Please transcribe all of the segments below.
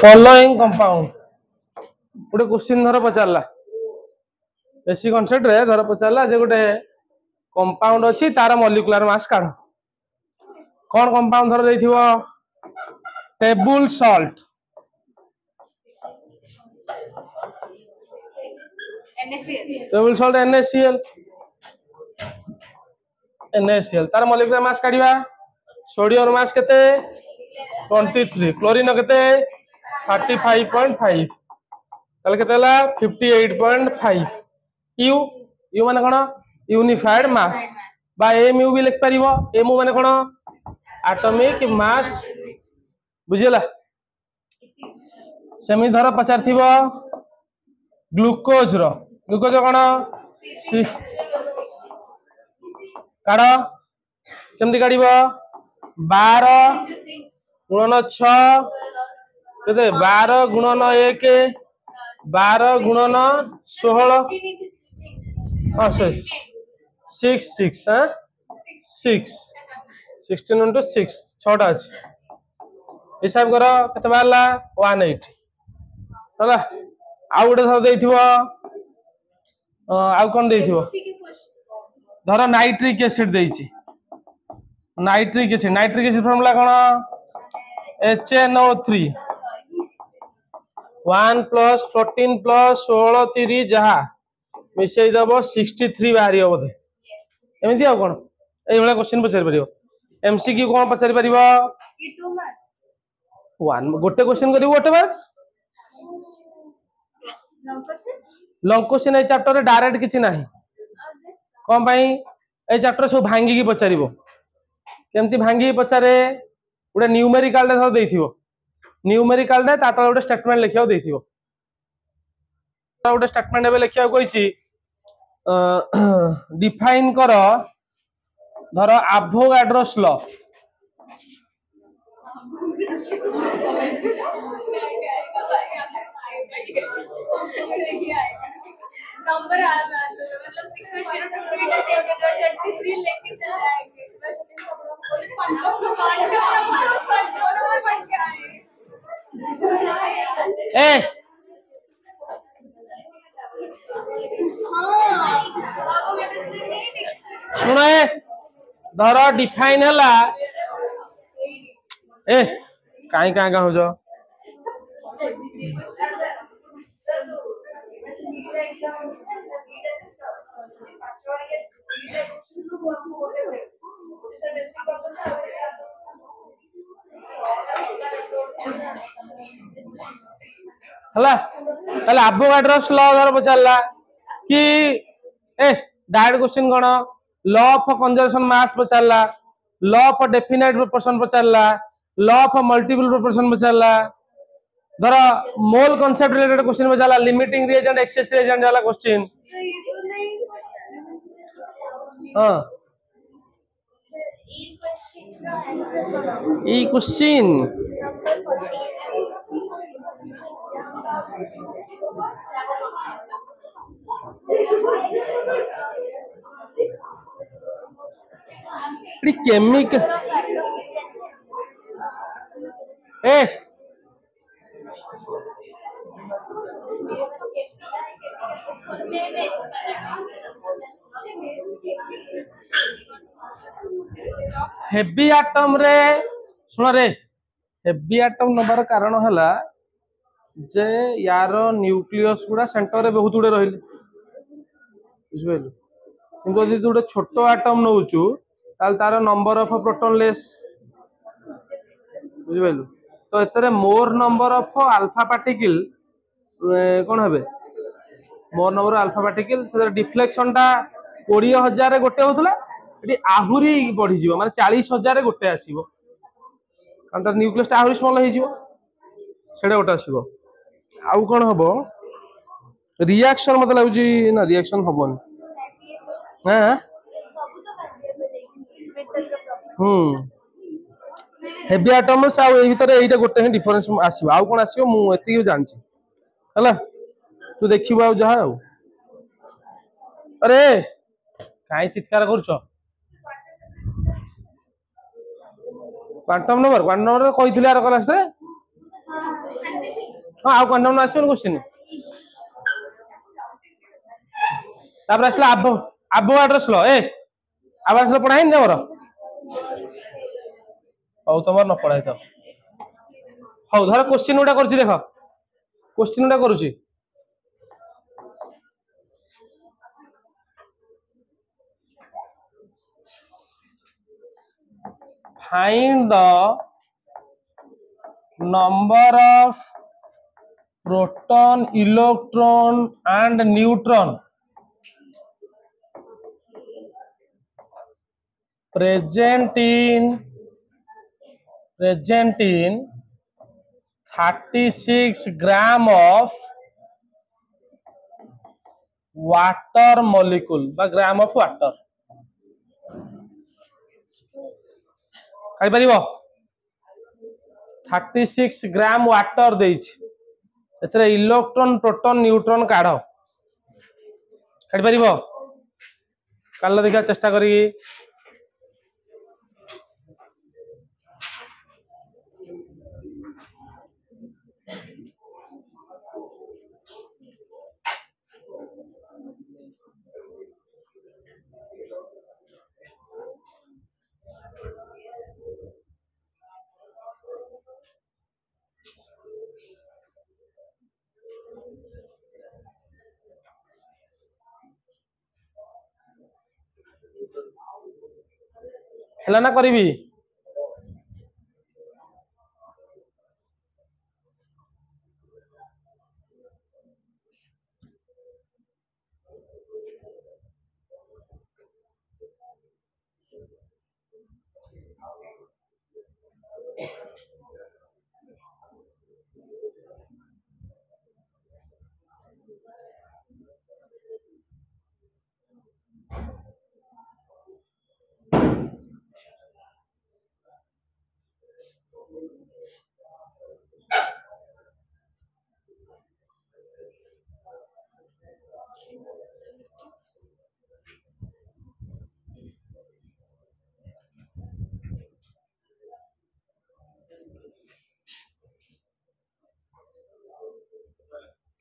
Following compound गोटे question धर पचारला basic concept रे धर पचारला जे गोटे कंपाउंड अछि तार मॉलिक्यूलर मास काढ कौन कंपाउंड धर देथिबो table salt table salt NaCl तार मॉलिक्यूलर मास काढिबा सोडियम मास केते 23 क्लोरीन केते 35.5 ताले केते हला 58.5 यू यू माने कोन यूनिफाइड मास बा mu भी लिख परिबो mu माने कोन एटॉमिक मास बुझिला सेमी धर पचारथिबो ग्लूकोज कोन काढ केमती काढिबो 12 गुणन 6 केते 12 गुणन 1 12 गुणन 16 हां 6 6 हां 6 16 into 6 6टा अछि हिसाब करो केते बारला 180 होला आ गुडे धर देथिबो आ कोन देथिबो धर नाइट्रिक एसिड देछि नाइट्रिक एसिड फार्मूला कोन HNO3 1 plus 14 plus 16 30 जहा मिसई दबो 63 बाहरी बोधे एमिति आ कोन एई भला क्वेश्चन पचारि परियो एमसीक्यू कोन पचारि परिबो ई 2 मार्क 1 गोटे क्वेश्चन करिवो गोटे बार लॉन्ग क्वेश्चन ए चैप्टर रे डायरेक्ट किछि नाही कोन भाई ए चैप्टर सब भांगी की पचारिबो केमती भांगी पचारे गोटे न्यूमेरिकल दे देथिबो न्यूमेरिकल दे ताता गोटे स्टेटमेंट लिखियो देथिबो गोटे स्टेटमेंट एबे लिखिया कहिछि डिफाइन कर धर एवोगाड्रोस लॉ नंबर मतलब 60223 लेके चल जाएंगे बस ए सुनो धर डिफाइन हला ए काई का हो जो हला ताले एवोगाड्रोस लॉ धर पचारला कि ए डायरेक्ट क्वेश्चन कोन लॉ ऑफ कंजर्वेशन मास पचारला लॉ ऑफ डेफिनाइट प्रोपोर्शन पचारला लॉ ऑफ मल्टीपल प्रोपोर्शन पचारला धर मोल कांसेप्ट रिलेटेड क्वेश्चन पचारला लिमिटिंग रिएजेंट एक्सेस रिएजेंट वाला क्वेश्चन हां ई क्वेश्चन केमिकल ए हेवी एटम रे सुन रे हेवी एटम नंबर कारण हला जे यार न्यूक्लियस गुडा सेंटर रे बहुत गुडे रहिले बुझबेलु किंतु यदि गोटे छोट एटम नउचु ताल तार नंबर ऑफ प्रोटॉन लेस बुझबेलु तो एतरे more number of alpha particle कोन हेबे मोर नंबर अल्फा पार्टिकल से डिफ्लेक्शन टा 20000 रे गोटे होतला एटी आहुरी बढ़ी जीवो माने 40000 रे गोटे आसीबो अंतर न्यूक्लियस टा आहुरी स्मॉल हे जीवो सेडा गोटे आसीबो आउ कोन हबो रिएक्शन मतलब लाउजी ना रिएक्शन हबोन हां हेवी एटम साउ ए भीतर एटा गोटे ही डिफरेंस आसीबो आउ कोन आसीबो मु एति जानछि हला तू देखिबो आउ जहा आउ अरे काई चित्कार करछो क्वांटम नंबर कही आर क्लास रे हाँ आउ क्वांटम आसो क्वेश्चन तापर आसला आबो एड्रेस लो ए आबो आसला पढ़ाई मोर हौ तुम न पढ़ाई तो हौ धर क्वेश्चन गुटा कर देख क्वेश्चन गुटा करुची find the number of proton electron and neutron present in 36 gram of water molecule बा ग्राम ऑफ वाटर कहि परिबो 36 ग्राम वाटर देइछ एतरे इलेक्ट्रॉन प्रोटॉन न्यूट्रॉन काढ कहि परिबो काल देखा चेष्टा करी हेला ना करिबी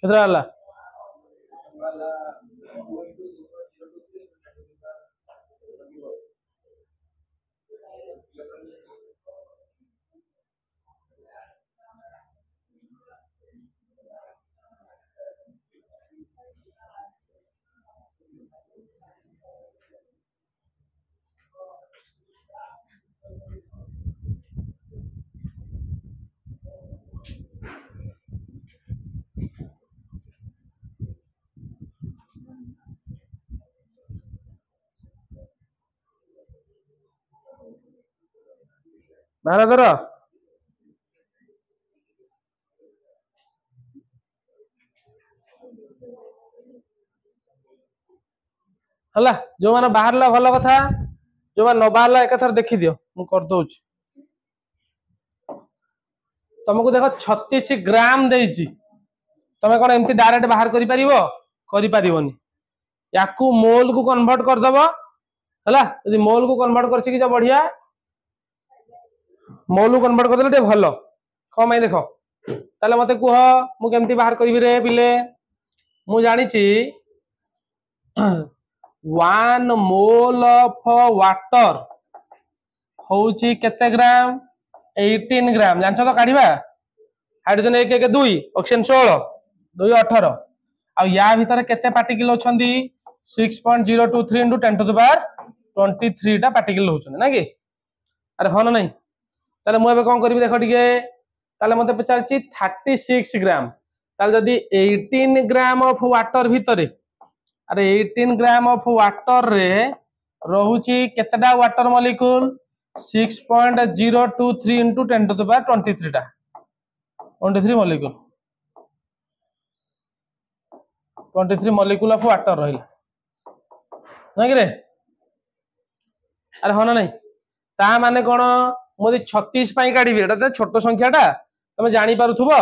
केतरा हला महाराजर हला जो माने बाहरला भलो कथा जो माने न बाहरला एक थर देखि दियो मु कर दोछ तुमको देखो 36 ग्राम देइची तमे कोन एमती डायरेक्ट बाहर करि परिबोनी याकू मोल को कन्वर्ट कर दबो हला यदि मोल को कन्वर्ट करछि कि जो बढ़िया मोल को कन्वर्ट कर देले भलो कम आइ देखो ताले मते कुह मु केमती बाहर करिबि रे पिले मु जानि छी 1 मोल ऑफ वाटर होउची केते ग्राम 18 ग्राम जानछ तो काढिबा हाइड्रोजन 1 1 2 ऑक्सीजन 16 2 18 आ या भीतर केते particle होछंदी 6.023 into 10 to the power 23 टा पार्टिकल होछन ना कि अरे हन नहीं ताले मु एबे कोन करबी देखो ठीक ताले मते पचारची 36 ग्राम ताले जदी 18 ग्राम ऑफ वाटर भीतर अरे 18 ग्राम ऑफ वाटर रे रहुची केतेटा water molecule 6.023 into 10 to the power 23 टा 23 मॉलिक्यूल 23 मॉलिक्यूल ऑफ वाटर रहिला ना कि रे अरे हन नहीं ता माने कोन मोदी 36 पाई काढिबी एटा त छोट संख्याटा तमे जानि पारुथबो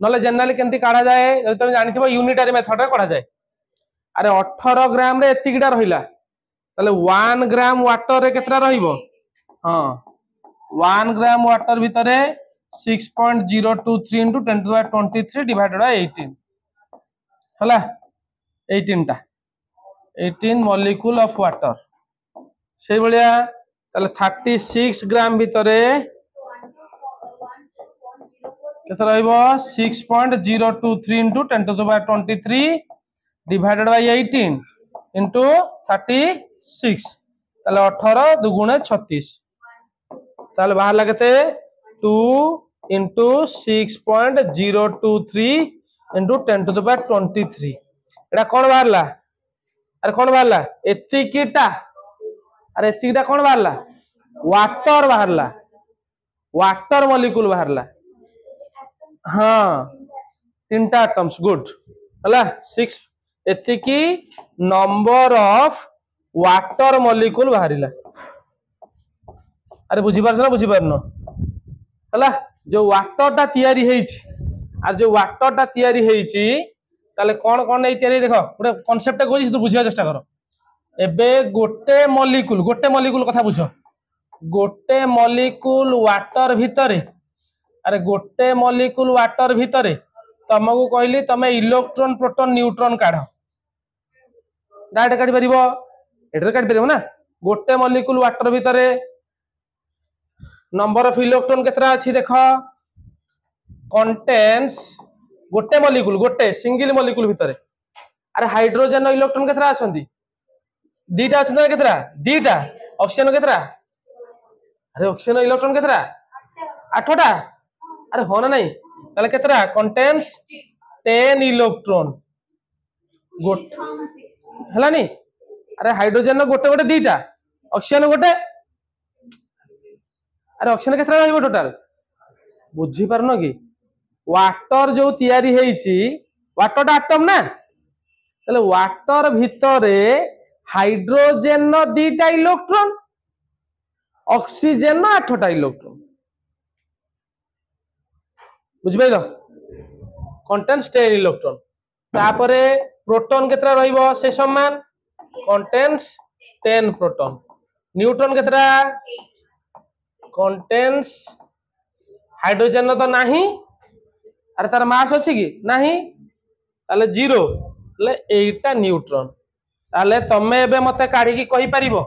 नले जनरली केंती काढा जाए जदि तमे जानिथबो यूनिटरी मेथड रे काढा जाए अरे 18 ग्राम रे एतिकिटा रहिला ताले 1 ग्राम वाटर रे केतरा रहिबो हां 1 ग्राम वाटर भितर 6.023 into 10 to the power 23 divided by 18 हला 18 टा 18 molecule of water से भलिया ताले 36 ग्राम भितर केते रहइबो 6.023 into 10 to the power 23 divided by 18 into 36 ताले 18 दुगुणे 36 ताले बाहर लगते 2 into 6.023 into 10 to the power 23 एटा कोन बाहरला अरे कोन बाहरला एतिकीटा अरे एतिकीटा कोन बाहरला वाटर बाहरला वाटर मॉलिक्यूल बाहरला हां तीनटा एटम्स गुड हला 6 एतिकी नंबर ऑफ वाटर मॉलिक्यूल बाहरिला अरे बुझी पारछ ना बुझी पारनो हला जो वाटर टा तयारी हेछि और जो वाटर टा तयारी हेछि ताले कोन कोन नै तयारी देखो गोटे कांसेप्ट कहछि तू बुझिया चेष्टा कर एबे गोटे मॉलिक्यूल कथा बुझो गोटे मॉलिक्यूल वाटर भितरे अरे गोटे मॉलिक्यूल वाटर भितरे तुमको कहली तमे इलेक्ट्रॉन प्रोटॉन न्यूट्रॉन काढ डायरेक्ट काढी परिबो एटर काढी परिबो ना गोटे मॉलिक्यूल वाटर भितरे नंबर ऑफ इलेक्ट्रॉन केतरा अछि देखो कंटेन्स गोटे मॉलिक्यूल गोटे सिंगल मॉलिक्यूल भितरे अरे हाइड्रोजन इलेक्ट्रॉन केतरा आछंती दीटा आछन केतरा दीटा ऑक्सीजन केतरा अरे ऑक्सीजन इलेक्ट्रॉन केतरा 8टा अरे हो ना नहीं ताले केतरा कंटेन्स 10 इलेक्ट्रॉन गोटे हला नहीं अरे हाइड्रोजन गोटे गोटे दीटा ऑक्सीजन गोटे अरे ऑक्सीजन केतरा रहइबो टोटल बुझी परनो कि वाटर जो तयारी हेछि वाटर एटम ना तले वाटर भितरे हाइड्रोजन न दीटा इलेक्ट्रॉन ऑक्सीजन न 8टा इलेक्ट्रॉन बुझि पाइलो कंटेन्स 10 इलेक्ट्रॉन तापरे प्रोटॉन केतरा रहइबो से समान कंटेन्स 10 प्रोटॉन न्यूट्रॉन केतरा कंटेन्स हाइड्रोजन तो नाही अरे तार मास अछि कि नाही ताले 0 ले 8टा न्यूट्रॉन ताले तमे एबे मते काढी की कहि परिबो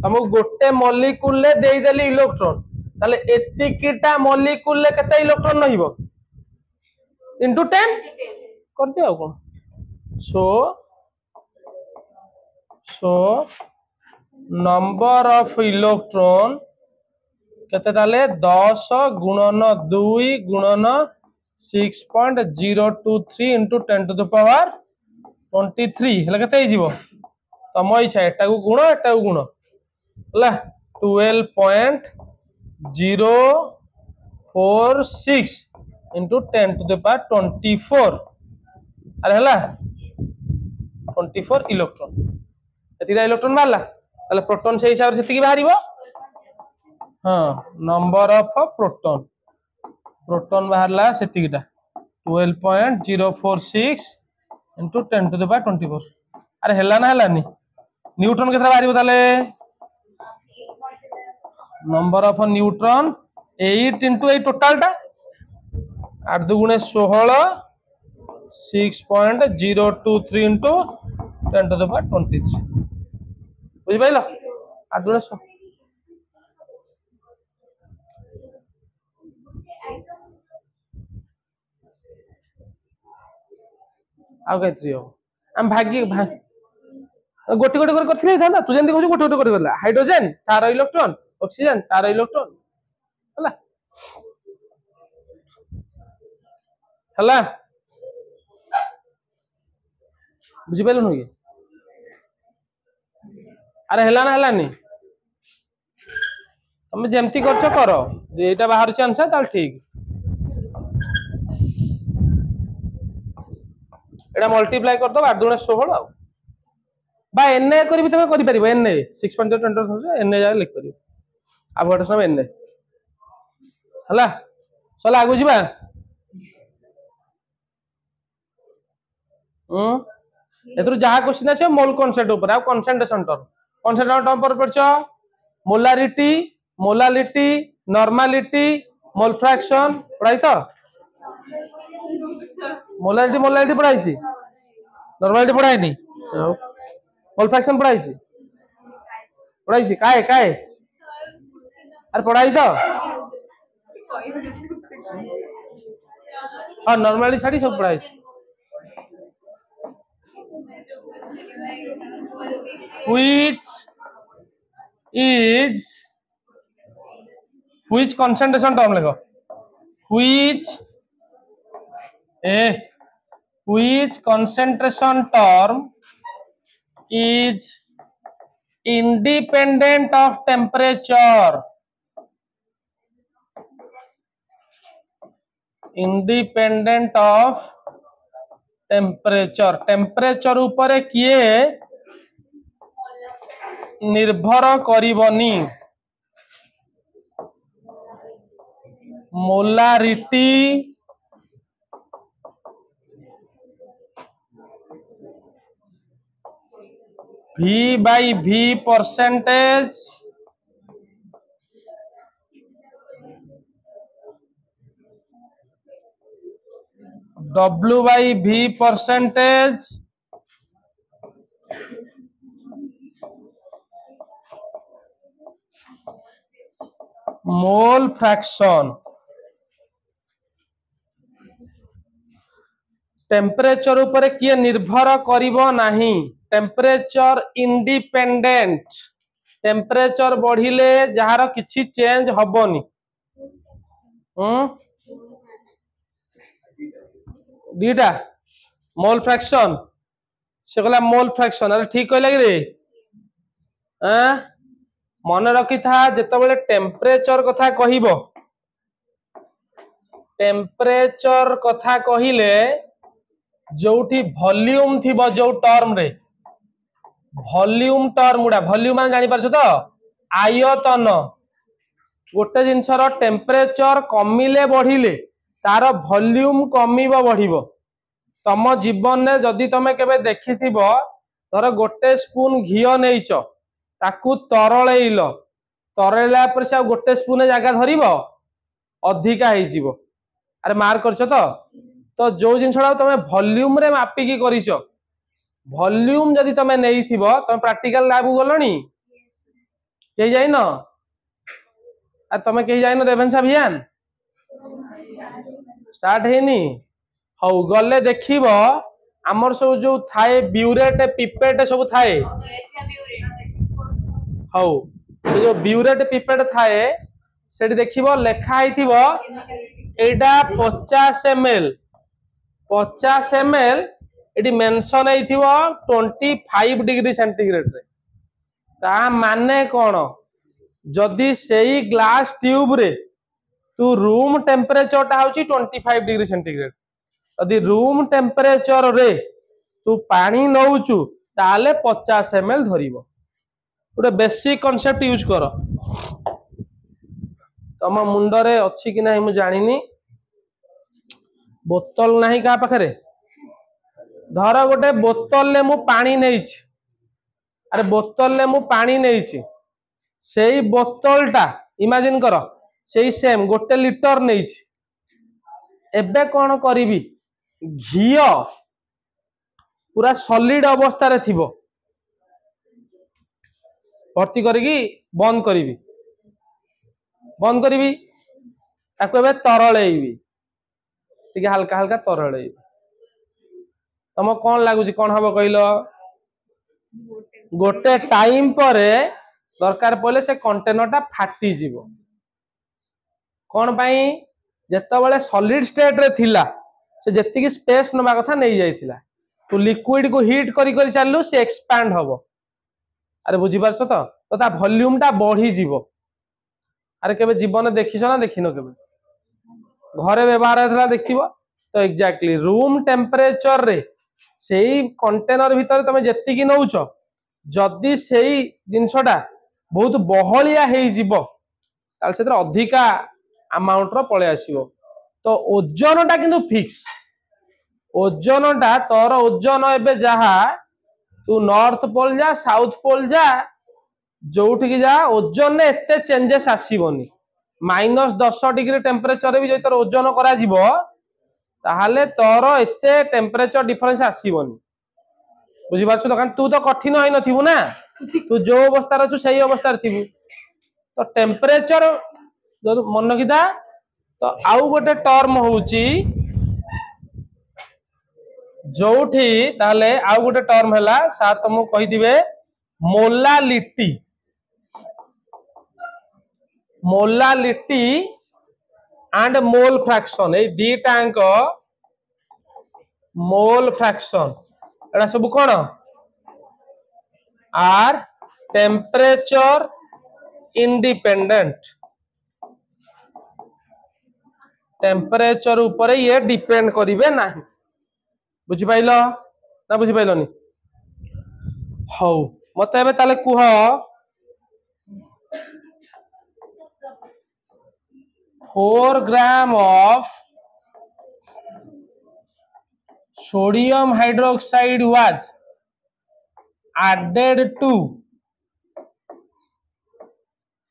तुमको गोटे मॉलिक्यूल ले देई देली इलेक्ट्रॉन ताले एतिकीटा मॉलिक्यूल ले केते इलेक्ट्रॉन रहिबो इनटू 10 कर दियो कोन सो नंबर ऑफ इलेक्ट्रॉन केते ताले 10 गुणन 2 गुणन 6.023 into 10 to the power 23 हला केते हो जिवो तम इच्छा एटा को गुण हला 12.046 into 10 to the power 24 अरे हला 24 इलेक्ट्रॉन एतिरा इलेक्ट्रॉन बाहरला ताले प्रोटॉन से हिसाब से सेति की बाहरिबो हाँ number of proton बाहरला सेतिकीटा 12.046 into 10 to the power 24 अरे हेला ना हेलानी न्यूट्रॉन केतरा बाहरिबो ताले number of neutron 8 into 8 total टा 8 दुगुणे 16 6.023 into 10 to the power 23 बुझि पाइलो 8 दुगुणे 16 आ गायत्री हो हम भाग्य गोटे गोटे करथिले था ना तू जंदी कहू गोटे गोटे करला हाइड्रोजन तार इलेक्ट्रॉन ऑक्सीजन तार इलेक्ट्रॉन हला हला बुझि पाइलो नु अरे हला ना हलानी तुम जेमती करछ करो एटा बाहर छ आंसर ताल ठीक एटा मल्टीप्लाई कर दो 8 दुणे 16 बा एन करी तमे करि परिबो एन 6.20 एन जा लिख परिबो अब गोटे सब एन हला चला आगु जिबा एतरु जहा क्वेश्चन আছে मोल कॉन्सेप्ट ऊपर आ कंसंट्रेशन टर्म पर पड़छ molarity molality normality mole fraction पढ़ाई तो मोलारिटी पढ़ाई नॉर्मालिटी पढ़ाई नहीं मोल फ्रैक्शन पढ़ाई काहे काहे अरे पढ़ाई तो हाँ नॉर्मालिटी छाड़ी सब पढ़ाई which concentration term लेखो which concentration term is independent of temperature temperature ऊपर किए निर्भर करिवनी molarity V by V percentage W by V percentage mole fraction temperature ऊपर किए निर्भर करिवो नाही टेम्परेचर इंडिपेंडेंट टेम्परेचर बढ़िले जार किछि चेंज हबनी दीटा मोल फ्रैक्शन से कहला मोल फ्रैक्शन अरे ठीक कहला कि रे मन रखी था जेतबेले टेम्परेचर कथा कहिबो टेम्परेचर कथा कहिले जोठी वॉल्यूम थिबो जो टर्म रे वॉल्यूम टर्म गुडा वॉल्यूम मान जानि परछ तो आयतन गोटे जिनसर टेम्परेचर कमिले बढ़िले तार वॉल्यूम कमिबो बढ़िबो तम जीवन ने जदि तमे केबे देखिथिबो धर गोटे स्पून घियो नेइचो ताकू तरळेइलो तरळेला पर से गोटे स्पून जगह धरिबो अधिका हेइ जिवो अरे मार्क करछ तो जो जिनसडा तमे वॉल्यूम रे मापिकी करिचो वॉल्यूम जदि तमे नेइथिबो तमे प्रैक्टिकल लैब गलणी के जाइनो आ तमे के जाइनो रेवेन्सा भियान स्टार्ट हेनी हौ गले देखिबो हमर सब जो थाए ब्यूरेट पिपेट सब थाए हौ जो ब्यूरेट पिपेट थाए सेठी देखिबो लेखा आइथिबो एडा 50 ml 50 ml एटी मेंशन आइथिबो 25 डिग्री सेंटीग्रेड रे ता माने कोन जदि सेही ग्लास ट्यूब रे तू रूम टेम्परेचर टा होची 25 डिग्री सेंटीग्रेड यदि रूम टेम्परेचर रे तू पानी नौचु ताले 50 ml धरिबो गोटे बेसिक कांसेप्ट यूज कर तम मुंडरे अच्छी कि नहीं मु जानिनी बोतल नहीं का पाखरे धर गोटे बोतल ले मु पानी नेइछि अरे बोतल ले मु पानी नेइछि सेही बोतल टा इमेजिन कर सेही सेम गोटे लीटर नेइछि एबे कोन करिवि घियो पूरा सॉलिड अवस्था रे थिबो भर्ती करिकी बंद करिवि ताको एबे तरळेइबि ठीक हल्का हल्का तरळेइबि तम कौन लगुच कौन हम कहलो गोटे टाइम पर दरकार पड़े से कंटेनर टा फाटी जीवो कौन पाई जेतबेले सॉलिड स्टेट रे थिला से जेतिकी स्पेस नबा कथा नहीं जाइथिला तू लिक्विड को हीट करी करी चालू से एक्सपैंड हबो अरे बुझी पारछ तो ता वॉल्यूम टा बढ़ी जीवो अरे केबे जीवन देखिछ ना देखिनो केबे घरे व्यवहार हेतला देखिबो तो एग्जैक्टली रूम टेम्परेचर रे सेही कंटेनर भीतर तमे जेतिकी नउछ जदि सेही जिंसटा बहुत बहलिया हेइ जीवो ताल सेतर अधिका अमाउंट रो पळे आसीबो तो ओजन टा किंतु फिक्स ओजन टा तोर ओजन एबे जहा तू नॉर्थ पोल जा साउथ पोल जा जोठी की जा ओजन ने एते चेंजेस आसीबोनी -10 डिग्री टेम्परेचर भी जो तोर ओजन करा जीवो ताहाले तोर एते टेम्परेचर डिफरेंस आसीबोनी बुझी पारछु तो कारण तू तो कठिन होई नथिबु ना तू जो अवस्था रे छु सही अवस्था रे थिबु तो टेम्परेचर जो मन रखिदा तो आउ गोटे टर्म होउची जोठी ताले आउ गोटे टर्म हैला सार तुमको कहि दिबे molality and mole fraction A दीटा अंक मोल फ्रैक्शन एटा सब कोन आर टेम्परेचर इंडिपेंडेंट टेम्परेचर ऊपर ये डिपेंड करिवे नाही बुझी पाइलो ना बुझी पाइलोनी हौ मते एबे ताले कुह 4 ग्राम of sodium hydroxide was added to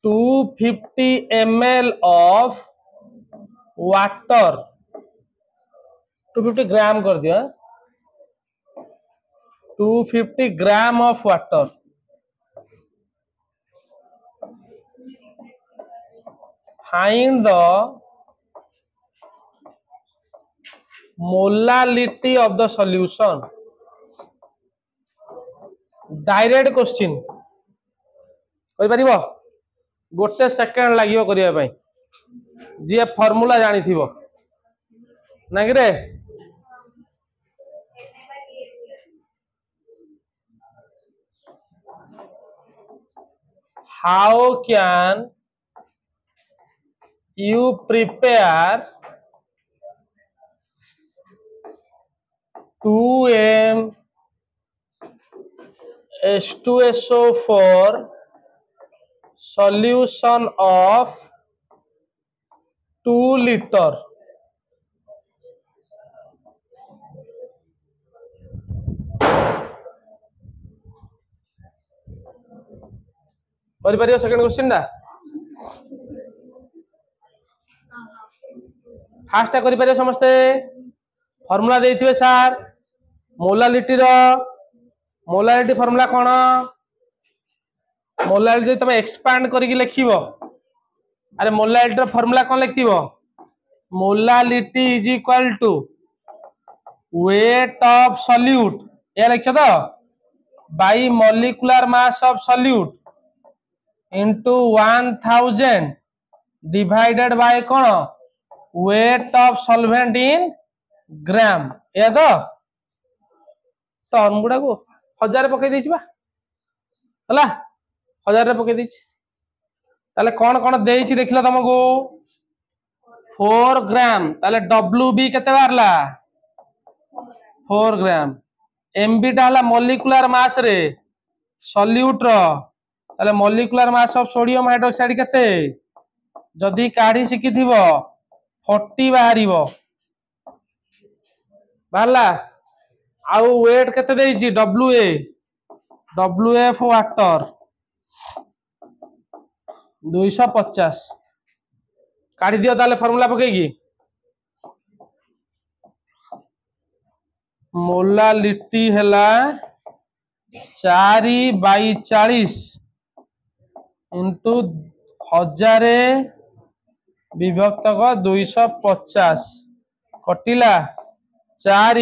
250 ml of water 250 ग्राम कर दिया 250 ग्राम of water find the molality of the solution direct question कहि परिबो गोटे सेकंड लागियो करिया पई जे फार्मूला जानि थिबो ना कि रे how can you prepare 2m H2SO4 solution of 2 liter करि परियो सेकंड क्वेश्चन दा फास्ट करि परियो समस्ते फार्मूला देथिबे सर मोलालिटी फार्मूला कोन मोलालिटी तुम एक्सपांड करके लिखिबो अरे मोलालिटी फार्मूला कोन लिखिबो molality is equal to weight of solute या लिख तो by molecular mass of solute into 1000 divided by कोन weight of solvent in gram या तो टर्म गुडा को 1000 पकई देछि बा हला 1000 रे पकई देछि ताले कोन कोन देछि देखिला तुमको 4 ग्राम ताले डब्ल्यूबी केते बारला 4 ग्राम एमबी टा हला मॉलिक्यूलर मास रे सॉल्यूट रो ताले molecular mass of sodium hydroxide केते जदी काढी सिकिथिबो 40 बाहरिबो बारला आउ वेट केते देछि डब्ल्यूएफ वाटर 250 काढी दियो ताले फार्मूला पकेगी मोलालिटी हैला 4/40 इंटू 1000 विभक्त 250 कटिला 4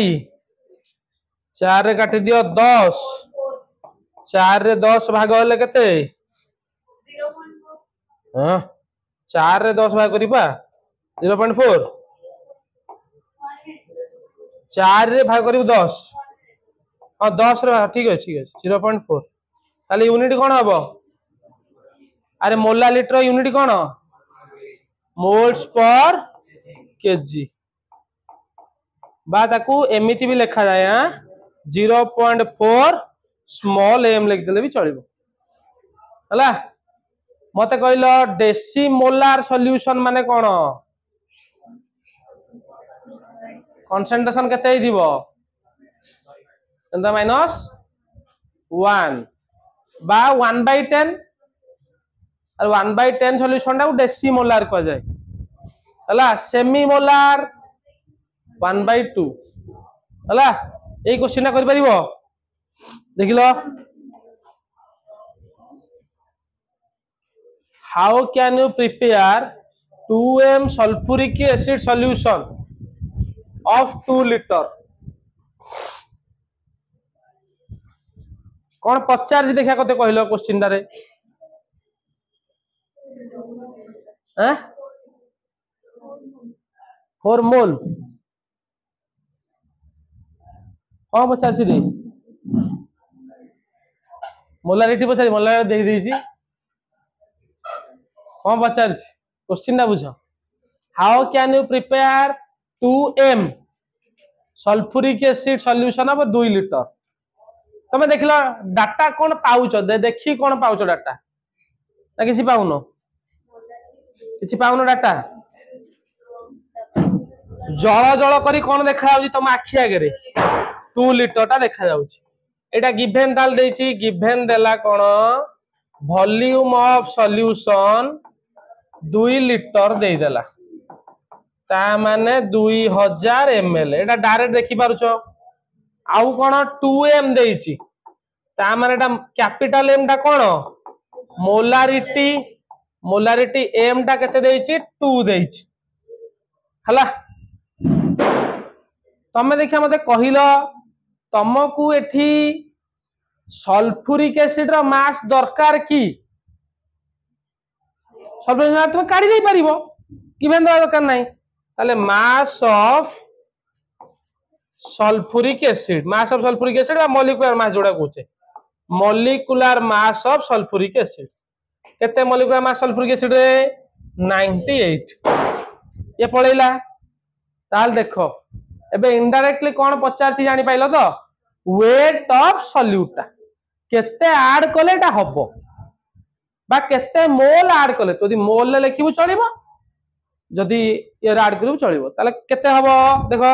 रे काटी दियो 10 4 रे 10 भाग होले केते 0.4 हां 4 रे 10 भाग करिबा 0.4 4 रे भाग करिब 10 हां 10 रे ठीक है 0.4 ताले यूनिट कोन हबो अरे मोलालिटर यूनिट कोन मोल्स पर केजी बा ताकू एमिति भी लिखा जाए 0.4 स्मॉल एम लिख देले भी चलिबो हला मते कहलो डेसिमोलार सॉल्यूशन माने कोन कंसंट्रेशन केते दिबो एंदा -1 बा 1/10 और 1/10 सॉल्यूशन टा डेसीमोलार कह जाए हला सेमीमोलार 1/2 हला ए क्वेश्चन टा कर परिबो देखिलो how can you prepare 2m sulphuric acid solution of 2 litre कौन पचार देखा कते कहलो क्वेश्चन रे 4 मोल कौन पचार रे मोलारिटी पचार मोलार देख देसी कौन पचार क्वेश्चन ना बुझ how can you prepare 2m sulphuric acid solution of 2 litre तमे देखिलो डाटा कौन पाउच देखी कौन पाउच डाटा ना किसी पाउनो किसी पाउनो डाटा जल जल करी कौन देखा जाउची तम आखि आगे 2 लीटर टा देखा जाउची एटा गिवन ताल देछि गिवन देला कौन वॉल्यूम ऑफ सॉल्यूशन 2 लीटर दे देला ता माने 2000 ml एटा डायरेक्ट देखि पारुछो आउ कौन 2m देछि ता माने एटा कैपिटल m टा कौन मोलारिटी मोलारिटी m टा केते देछि 2 देछि हला तमे देखिया मते कहिलो तमकू एठी सल्फ्यूरिक एसिड रो मास दरकार की सल्फ्यूरिक तुम काढी दे परिबो गिवन दरकार नाही ताले मास ऑफ सल्फ्यूरिक एसिड बा मॉलिक्यूलर मास जोड़ा कहूचे molecular mass of sulphuric acid केते मॉलिक्यूलर मास सल्फ्यूरिक एसिड रे 98 ये पळैला ताल देखो एबे इनडायरेक्टली कोन पचारची जानि पाइलो तो वेट ऑफ सॉल्यूट केते ऐड कलेटा हबो बा केते मोल ऐड कले तो मोल ले लिखिबो चलिबो जदी ये ऐड करिबो चलिबो ताले केते हबो देखो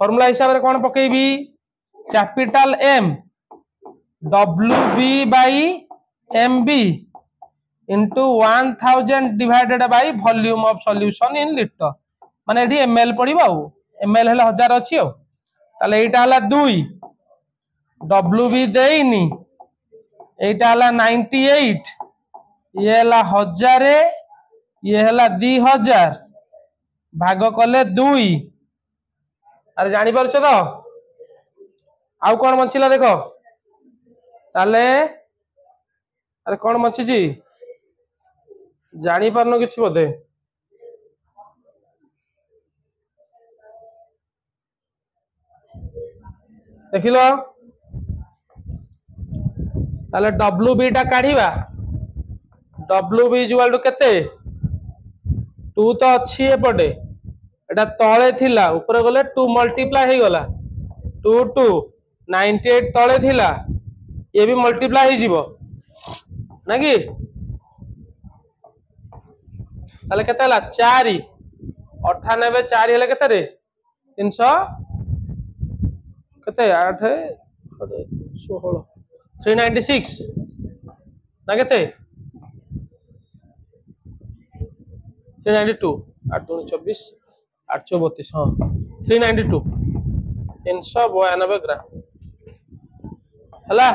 फार्मूला हिसाब रे कोन पकेबी capital M WB by MB into 1000 divided by volume of solution in liter माने एठी ml पड़िबो ml हला 1000 अछि हो ताले एटा हला 2 WB देइनी एटा हला 98 ये हला 1000 ये हला 2000 भाग कले 2 अरे जानी पारुछ तो आउ कौन बचिला देखो ताले अरे कौन बची जानी पारनो किछि बोधे देखिलो ताले WB टा काढीबा WB इक्वल टू केते 2 तो अछि एपटे एटा तळे थिला ऊपर गले 2 मल्टीप्लाई हे गला 2 2 98 तळे थिला ये भी मल्टीप्लाई हे जीवो ना कि ताले केते हला 4 98 4 हेले केते रे 300 केते 8 16 396 ना केते 392 8 2 24 832 हाँ 392 392 ग्राम हला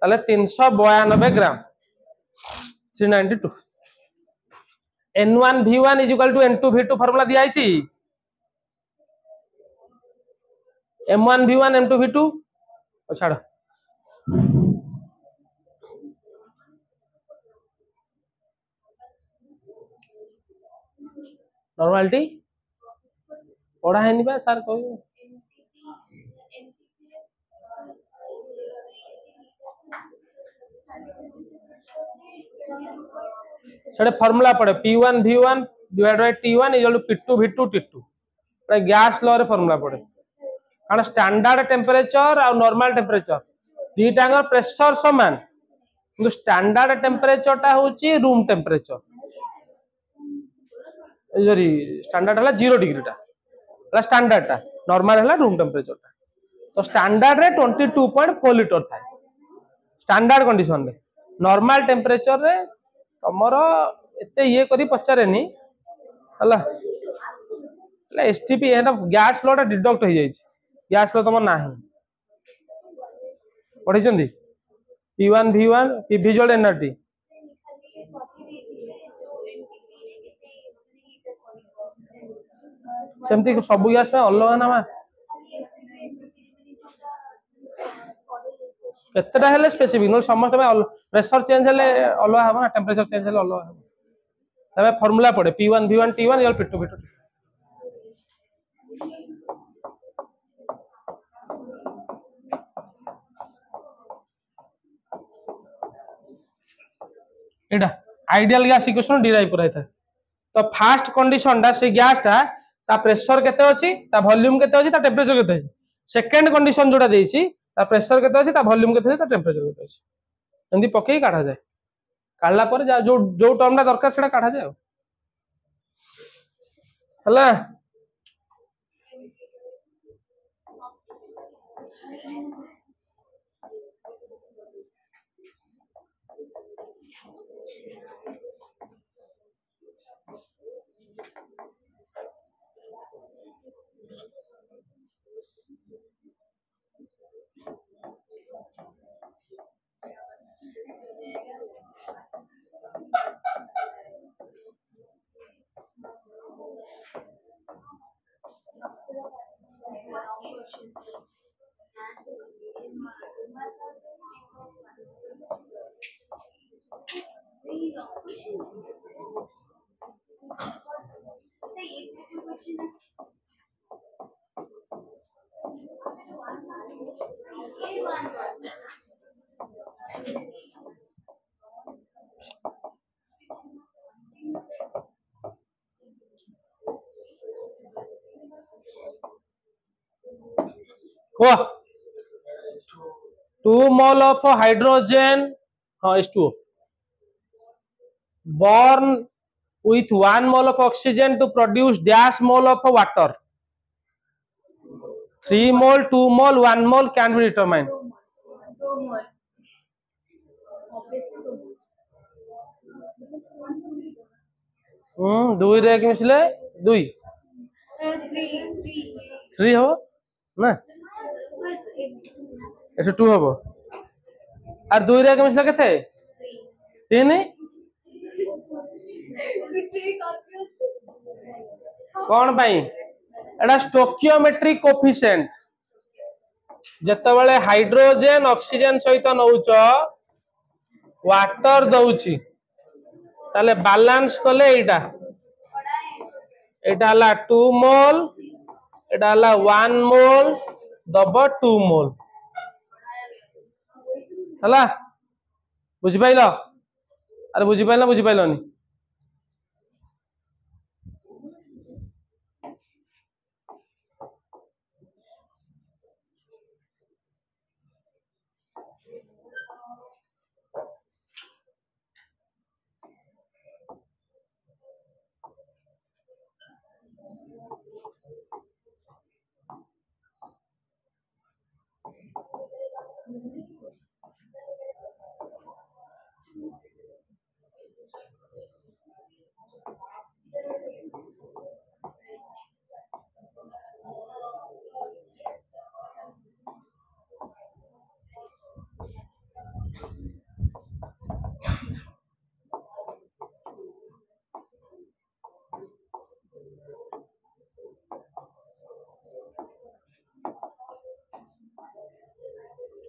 ताले 392 ग्राम 392 N1 V1 is equal to N2 V2 formula दिया है M1 V1 M2 V2 छाड़ नॉर्मलिटी पढ़ा है निबा सर कहू सेडे फार्मूला पड़े P1 V1 divide by T1 equal to P2 V2 T2 Etah gas law रे फार्मूला पड़े कारण स्टैंडर्ड टेंपरेचर और नॉर्मल टेंपरेचर दीटांगर प्रेशर समान किंतु स्टैंडर्ड टेंपरेचर टा होची रूम टेंपरेचर सॉरी स्टैंडर्ड हला 0 डिग्री टा हला स्टैंडर्ड टा नॉर्मल हला रूम टेंपरेचर टा तो स्टैंडर्ड रे 22.4 लीटर था स्टैंडर्ड कंडीशन रे नॉर्मल टेम्परेचर रे तमर एते ये करी पचारेनी हला एसटीपी एटा गैस फ्लो डिडक्ट हो जाई गैस फ्लो तमर नाही पढ़ी P1 V1 P visual energy सेमती सब गैस में अलग ना केतेटा हेले स्पेसिफिक नो समस्त में प्रेशर चेंज हेले अलग हम ना टेंपरेचर चेंज हेले अलग हम तबे फार्मूला पड़े P1 V1 T1 equal P2 V2 एटा आइडियल गैस इक्वेशन डिराइव कराई था तो फास्ट कंडीशन टा से गैस टा ता प्रेशर केते अछि ता वॉल्यूम केते अछि ता टेंपरेचर केते अछि सेकंड कंडीशन जोटा देछि ता प्रेशर केते अछि ता वॉल्यूम केते अछि ता टेंपरेचर केते अछि एंदी पकेई काढा जाय काढला पर जो जो टर्म टा दरकार सेटा काढा जाय हला को 2 mole of hydrogen H2O born with 1 mole of oxygen to produce dash mole of water 3 mole 2 mole 1 mole can be determined 2 mole दुई रे मिसले दुई 3 हो ना एठो 2 हो और दुई रे मिसले केते 3 कौन पाई एटा स्टोकियोमेट्रिक कोफिशिएंट जेतेबेले हाइड्रोजन ऑक्सीजन सहित नउच वाटर दउची ताले बैलेंस कले एटा हला 2 मोल एटा हला 1 मोल दब 2 मोल हला बुझि पाइलो अरे बुझि पाइलोनी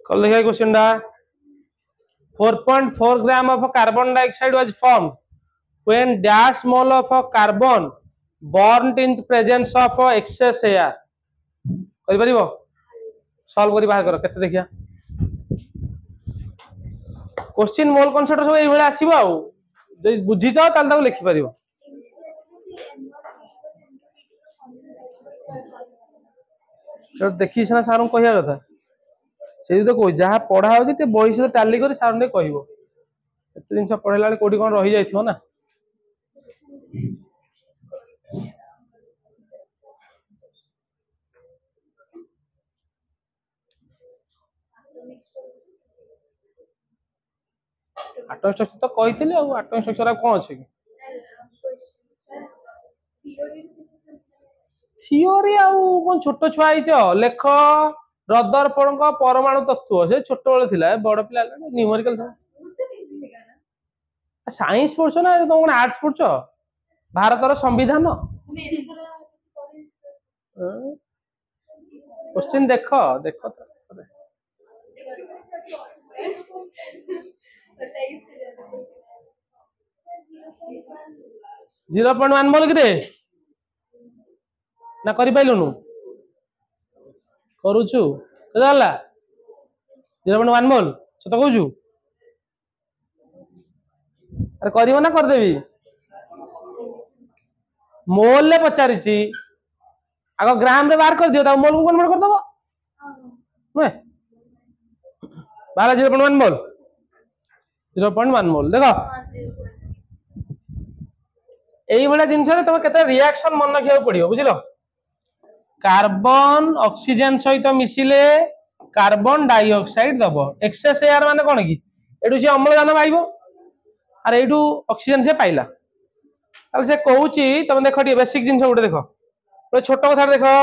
कल देखा क्वेश्चन दा 4.4 gram of carbon dioxide was formed when dash mole of carbon burnt in presence of excess air करि परिबो सॉल्व करि बाहर करो केते देखिया क्वेश्चन मोल कॉन्सेप्ट सब एई भले आसीबो आ जे बुझी जाओ ताल ताको लिखि परिबो तो देखि सना सारन कहिया कथा से तो कोइ जहा पढ़ा होची ते बही से टाली करी सारन कहइबो एते दिन सब पढ़ेला कोडी कोन रहि जाइथो ना आटमिक स्ट्रक्चर तो कही आटमिक स्ट्रक्चर कौन अच्छे कि थियोरी कौन छोट छुआ लेख रदरफोर्ड का परमाणु तत्व से छोट बेले बड़ पिला न्यूमेरिकल साइंस पढ़छ ना तुम कौन आर्ट्स पढ़छ भारतर संविधान क्वेश्चन देख देख 0.1 मोल कि ना करि पाइलुनु करूछु केदाला 0.1 मोल सत कहूछु अरे करिवो ना कर देबी मोल ले पचारिची आगो ग्राम रे बाहर कर दियो ता मोल को कन्वर्ट कर दबो नुए बाला 0.1 मोल 0.1 मोल देखो एई भला जिंस रे तुम केते रिएक्शन मन रखिया पड़ियो बुझिलो कार्बन ऑक्सीजन सहित मिसिले कार्बन डाइऑक्साइड दबो एक्सेस एयर माने कोन की एडु से अम्लजान पाइबो अरे एडु ऑक्सीजन से पाइला ताले से कहूची तुम देखो टी बेसिक जिंस उठे देखो तो छोट कथा देखो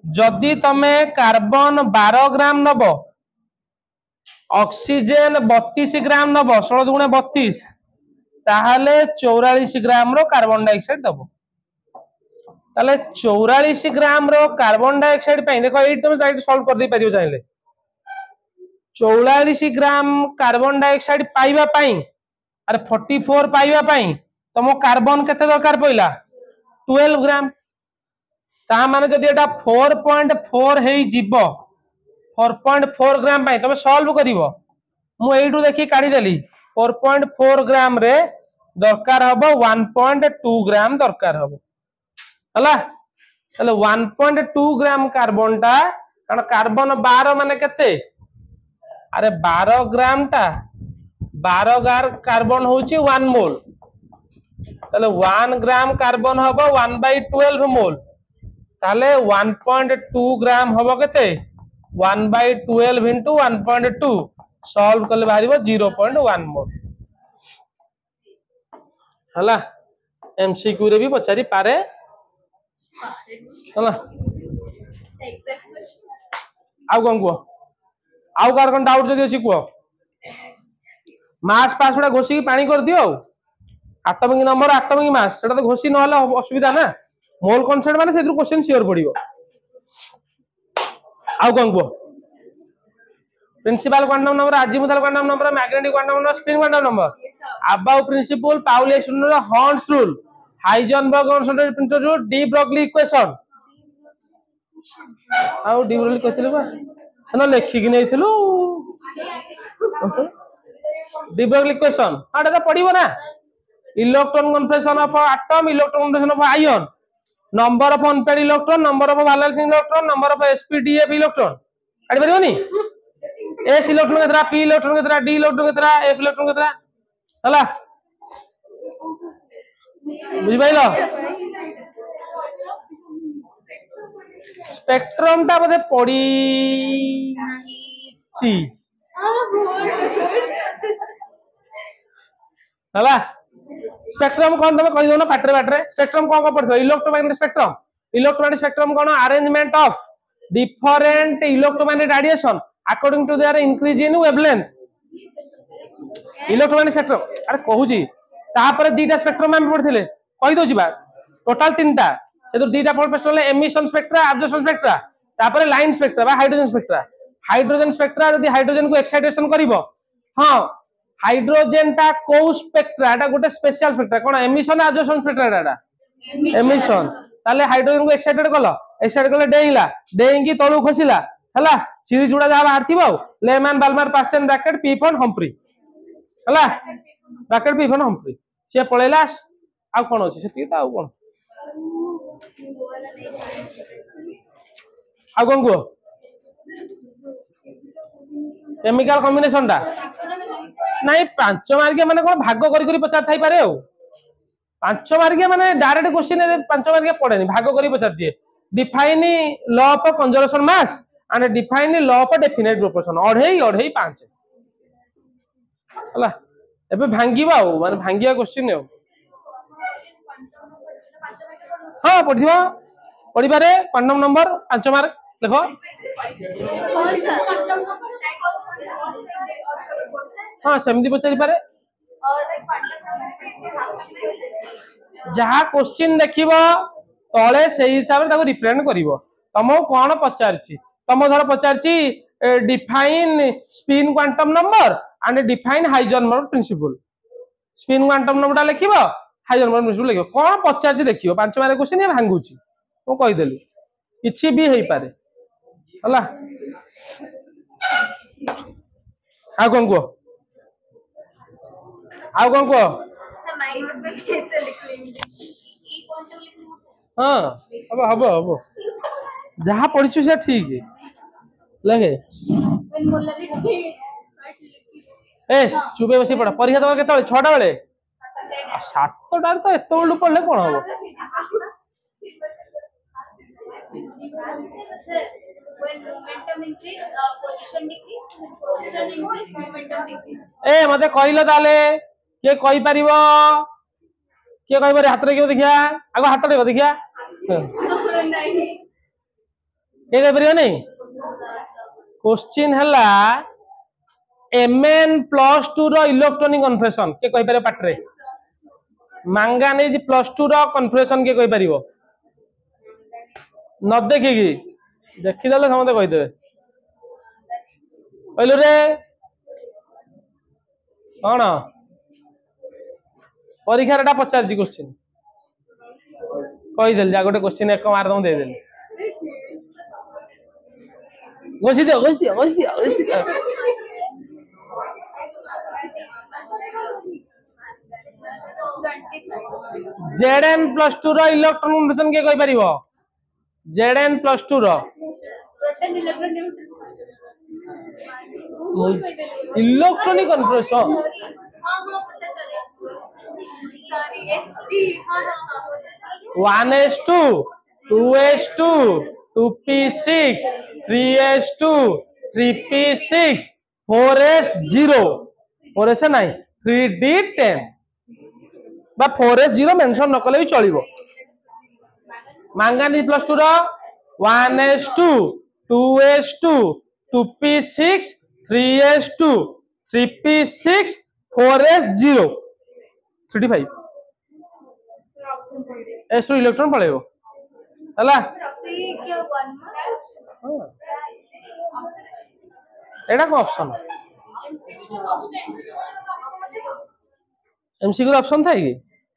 जदि तमे कार्बन 12 ग्राम नबो ऑक्सीजन 32 ग्राम नबो 16 दुगुणे 32 ताहले 44 ग्राम रो कार्बन डाइऑक्साइड दबो ताले 44 ग्राम रो कार्बन डाइऑक्साइड पई देखो एट तुम डायरेक्ट सॉल्व कर दे परियो चाहिले 44 ग्राम कार्बन डाइऑक्साइड पाइबा पई अरे 44 पाइबा पई तुम कार्बन केते दरकार पइला 12 ग्राम ता माने जदि एटा 4.4 हेई जीवो 4.4 ग्राम पई तुम सॉल्व करिवो मु एइटू देखि काढी देली 4.4 ग्राम रे दरकार हबो 1.2 ग्राम दरकार हबो हला तले 1.2 ग्राम कार्बन टा कारण कार्बन 12 माने केते अरे 12 ग्राम टा 12 गार कार्बन होची 1 मोल तले 1 ग्राम कार्बन हबो 1/12 मोल ताले 1.2 ग्राम हबो केते 1/12 into 1.2 सॉल्व करले बाहरिबो 0.1 मोल हला एमसीक्यू रे भी पचारी पारे हला आउ कोन को आउ कार कोन डाउट जदी अछि को मास पास उडा घोसी पानी कर दियो एटॉमिक नंबर एटॉमिक मास सेटा तो घोसी न हला असुविधा ना मोल कांसेप्ट माने सेदु क्वेश्चन श्योर पड़िबो आउ कोन को principal quantum number azimuthal quantum number magnetic quantum number spin quantum number aufbau principle Pauli experiment हॉर्न्स rule Heisenberg concentrated principle rule de Broglie equation आउ डी ब्रॉगली कहथिलु बा हनो लेखि कि नैथिलु डी ब्रॉगली इक्वेशन आडा तो पडिबो ना electron confirmation of atom electron confirmation of ion number of unpaired electron number of valence electron number of sp-df electron काढि परिबोनी s इलेक्ट्रॉन केतरा p इलेक्ट्रॉन केतरा d इलेक्ट्रॉन केतरा f इलेक्ट्रॉन केतरा हला बुझि पाइलो स्पेक्ट्रम ता बदे पड़ी ची हला स्पेक्ट्रम कोन तमे कहि दो ना पाटरे पाटरे स्पेक्ट्रम कोन को पड़थो इलेक्ट्रोमैग्नेटिक स्पेक्ट्रम कोन arrangement of different electromagnetic radiation according to their increase in wavelength electromagnetic spectrum अरे कहूजी तापर दीटा स्पेक्ट्रम हम पढ़थिले कहि दो जिबा टोटल तीनटा से तो दीटा spectrum emission spectra absorption spectra तापर लाइन स्पेक्ट्रा बा हाइड्रोजन स्पेक्ट्रा यदि हाइड्रोजन को एक्साइटेशन करिवो हां हाइड्रोजन ता को स्पेक्ट्रा एटा गोटे स्पेशल स्पेक्ट्रा कोन एमिशन एब्जॉर्प्शन स्पेक्ट्रा एटा एमिशन ताले हाइड्रोजन को एक्साइटेड कले डेइंगी तळु खसिला हला सीरीज उडा जा बाहर थिबो लेमैन बाल्मर पास्चन ब्रैकेट पी फॉर हम्फ्री हला ब्रैकेट पी फॉर हम्फ्री से पळेला आ कोन अछि सेति ता आ कोन आ कोन को केमिकल कॉम्बिनेशन ता नहीं 5 मार्किया माने कोन भाग करी करी पचार थाई पारे 5 मार्किया माने डायरेक्ट क्वेश्चन 5 मार्किया पड़ेनी भाग करी पचार दिए define law of conservation mass and define law of definite proportion 2.5 5 हला एबे भांगीबा माने भांगिया क्वेश्चन हो हाँ पढ़ियो पढ़ी पारे क्वांटम नंबर 5 मार्क देखो हाँ सेमती पचारि पारे जहाँ क्वेश्चन देखिबो तले से हिसाब से ताको रिप्रेजेंट करिवो तुमको कौन पचारछि तुम धर पचारछि define spin quantum number and define Heisenberg principle spin quantum नंबरटा लिखिबो हाइजेनबर्ग प्रिंसिपल लिखिबो कौन पचारछि देखिबो 5 मार्क क्वेश्चन ये भांगुछि मु कहि देली किछि भी हेई पारे हला आ कोन को आ कोन को हाँ अब हबो हबो जहाँ पढ़िछु से ठीक लगे ए चुपे बसी पढ़ परीक्षा दवा केते 6टा बेले 7टा तो एते बेलू पढ़ले कोन हबो ए मते कहलो ताले के कहि परिबो के कहि पारे हाथ रे के देखिया आगो हाथ रे देखिया के कहि परिबो नहीं क्वेश्चन हला Mn+2 रो इलेक्ट्रॉनिक कन्फर्मेशन के कहि पारे पाठ रे मैंगानीज +2 रो कन्फर्मेशन के कहि परिबो न देखिकी देखि देले समते कहि देबे कहलु रे कोन परीक्षा रेटा पचारजी क्वेश्चन कहि देल जा गोटे क्वेश्चन एक मार दम दे देल गोछि दियो Zn+2 रो इलेक्ट्रॉन कन्फर्मेशन के कहि परिबो Zn+2 रो electronic conformation 1s2 2s2 2p6 3s2 3p6 4s0 4s नहीं 3d10 बा 4s0 मेंशन न कले भी चलिबो मैंगानीज +2 रो 1s2 2s2 2p6 3s2 3p6 4s0 3d5 s2 electron पळेबो हला एडा को ऑप्शन एमसीक्यू ऑप्शन था कि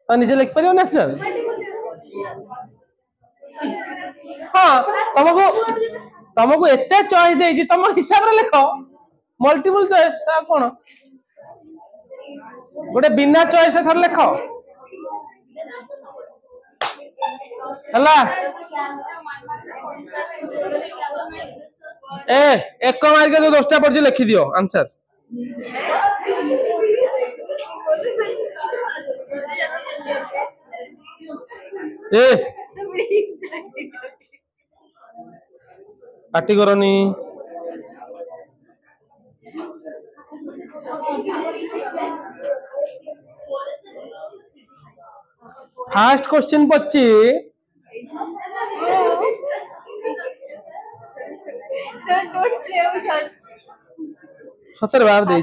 तो निजे लिख परियो ना आंसर हां तुमको एते चॉइस देछि तुम हिसाब रे लिखो मल्टीपल चॉइस आ कोन गोटे बिना चॉइस से थर लिखो हला ए एक मार्क के जो 10टा पढ़छि लिखि दियो आंसर ए पार्टी करनी फास्ट क्वेश्चन पच्ची सतर बार दे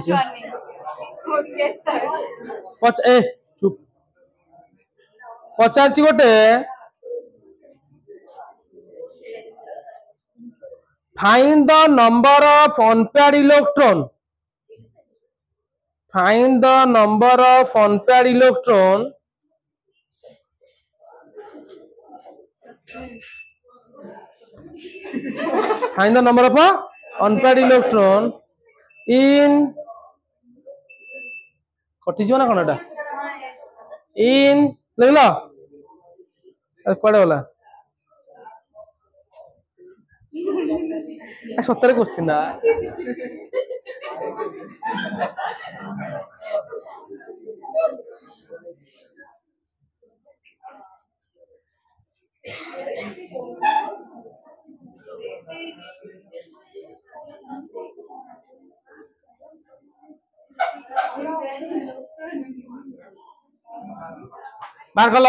ए चुप पचार गोटे find the number of unpaired electron find the number of unpaired electron find the number of unpaired electron in कटि जीव ना कोन एटा इन लेला पड़े वाला सत्तर क्वेश्चन ना बाहर कल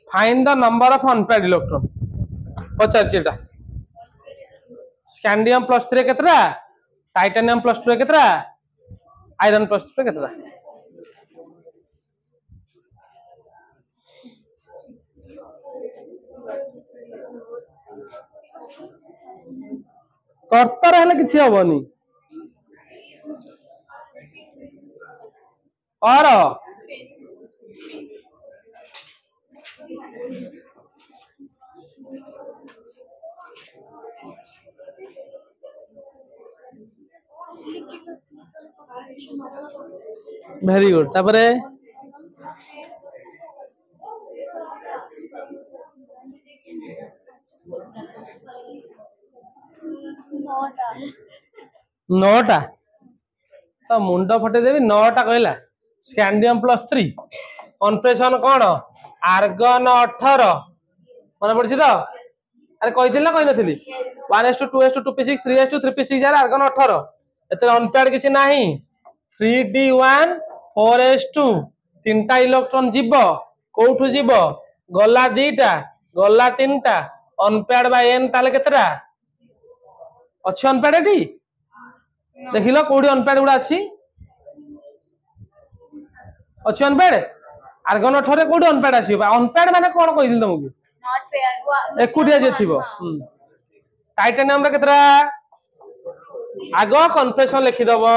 find the number of unpaired electron पचार स्कैंडियम +3 केतरा टाइटेनियम +2 केतरा आयरन +2 केतरा तरतर हेले किछि हबनी और वेरी गुड तापरे नौटा तो मुंड फटेदेवी 9टा कहला स्कैंडियम +3 कन्फेशन कौन आर्गन 18 मन पड़ी तो अरे कही ना कही नी 1:2:2 2p6 3:2 3p6 आर्गन 18 एते अनपेयर्ड किसी नाही 3d1 4s2 तीनटा इलेक्ट्रॉन जीव कोठु जीव गला दीटा गला तीनटा अनपेयर्ड बाय n ताले केतरा अच्छी अनपेयर्ड एटी देखिलो कोडी अनपेयर्ड गुडा अछि अच्छी अनपेयर्ड आर्गन 18 कोडी अनपेयर्ड आसी अनपेयर्ड माने कोन कहि दिल तुमको नॉट पेयर्ड एकुडिया जे थिबो टाइटेनियम रे केतरा आगो कन्फेशन लिखि दबो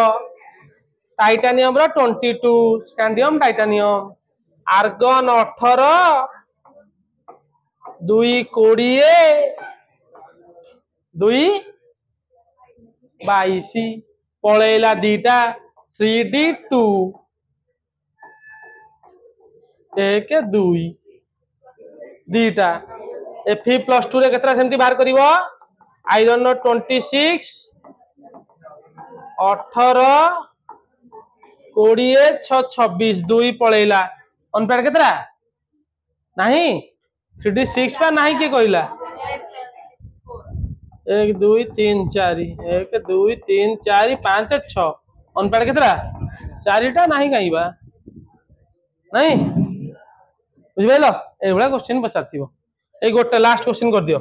टाइटेनियम रो 22 स्कैंडियम टाइटेनियम आर्गन 18 2 20 2 22 पळेला दीटा 3d2 1 2 दीटा Fe+2 रे केतरा सेमती बाहर करिवो आयरन 26 18 20 6 26 2 पळेला अनपेयर्ड केतरा नहीं 3d6 पा नहीं के कहला 1 2 3 4 1 2 3 4 5 6 अनपेयर्ड केतरा 4टा नहीं कहिबा नहीं बुझिबेलो ए बडा क्वेश्चन पचारथिबो ए गोटे लास्ट क्वेश्चन कर दियो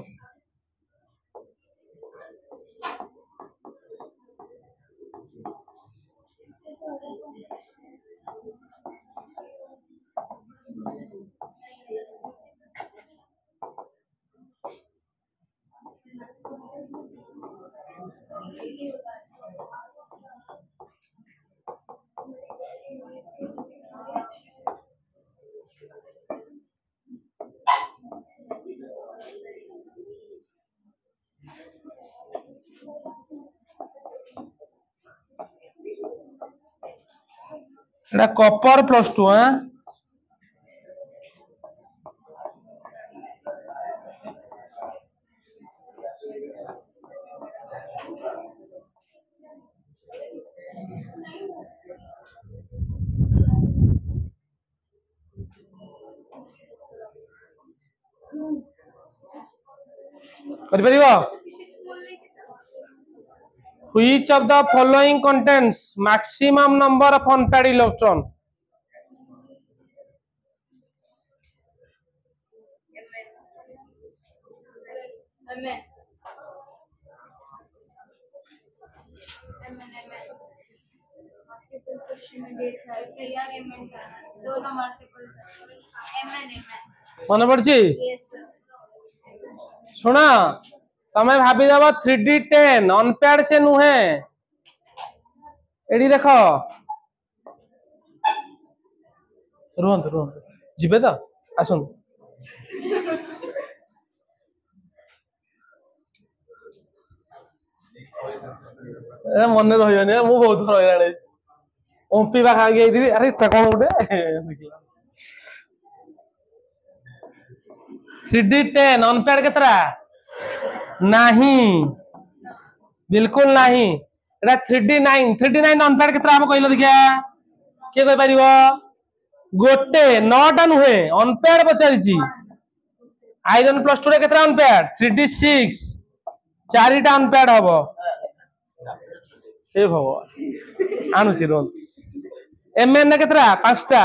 एटा कॉपर +2 हां कर परिबो Which of the following contains maximum number of unpaired electron? मन पड़ी शुण तमें भाभी दब 3d10 अनपेयर्ड से नुहे एडी देख रुहतु रुहतु जीवे तो आसन मन रही मु बहुत रही ओपी खा गई अरे कौन गोटे 3d10 अनपेयर्ड केतरा नहीं बिल्कुल नहीं एटा 3d9 अनपेयर्ड केतरा हम कहलो देखिया के कहि परिबो गोटे 9टा नुहे अनपेयर्ड पचारिची आयरन +2 रे केतरा अनपेयर्ड 3d6 4टा अनपेयर्ड हबो ए भगवान आनुसी रोन mn केतरा 5टा